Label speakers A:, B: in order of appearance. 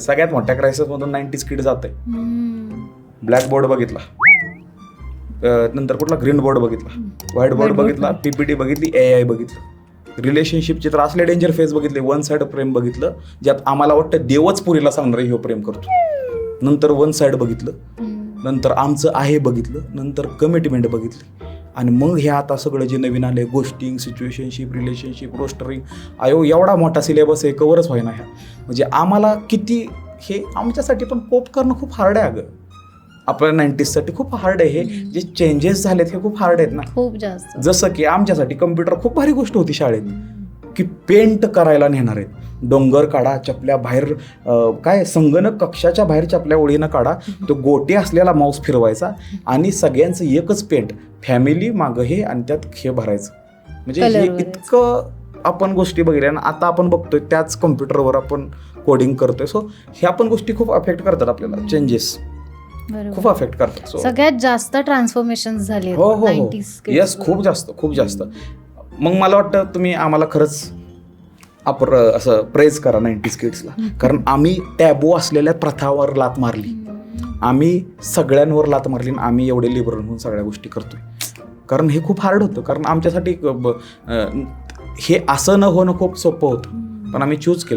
A: सगळ्यात मोठ्या क्रायसिसमधून 90s किड जाते. ब्लॅक बोर्ड बघितला, नंतर कुठला ग्रीन बोर्ड बघितला, व्हाईट बोर्ड बघितला, PPT बघितली, AI बघितलं. रिलेशनशिपचे तर असले डेंजर फेज बघितले. वन साइड प्रेम बघितलं, ज्यात आम्हाला वाटतं देवच पुरीला सांगणार ह्यो प्रेम करतो. नंतर वन साइड बघितलं, नंतर आमचं आहे बघितलं, नंतर कमिटमेंट बघितली, आणि मग हे आता सगळं जे नवीन आले गोष्टिंग, सिच्युएशनशिप, रिलेशनशिप, रोस्टरिंग, एवढा मोठा सिलेबस आहे, कवरच व्हायना ह्या. म्हणजे आम्हाला किती हे आमच्यासाठी पण कोप करणं खूप हार्ड आहे अगं. आपल्या 90sसाठी खूप हार्ड आहे. हे जे चेंजेस झालेत हे खूप हार्ड आहेत ना,
B: खूप जास्त.
A: जसं की आमच्यासाठी कम्प्युटर खूप भारी गोष्ट होती शाळेत, की पेंट करायला नेणार आहेत. डोंगर काढा, चपल्या बाहेर, काय संगणक कक्षाच्या बाहेर चपल्या ओळीनं काढा, तो गोटे असलेला माऊस फिरवायचा आणि सगळ्यांचं एकच पेंट, फॅमिली मागं हे आणि त्यात हे भरायचं. म्हणजे हे इतकं आपण गोष्टी बघितल्या आणि आता आपण बघतोय त्याच कम्प्युटरवर आपण कोडिंग करतोय. सो ह्या पण गोष्टी खूप अफेक्ट करतात आपल्याला, चेंजेस खूप अफेक्ट करतात.
B: सगळ्यात जास्त ट्रान्सफॉर्मेशन झाले.
A: हो हो हो, येस, खूप जास्त खूप जास्त. मग मला वाटतं तुम्ही आम्हाला खरंच असं प्रेज करा 90s किड्सला, कारण आम्ही टॅबू असलेल्या प्रथावर लात मारली, आम्ही सगळ्यांवर लात मारली, आम्ही एवढे लिबरल म्हणून सगळ्या गोष्टी करतोय. कारण हे खूप हार्ड होतं, कारण आमच्यासाठी हे असं न होणं खूप सोपं होतं, पण आम्ही चूज केलं.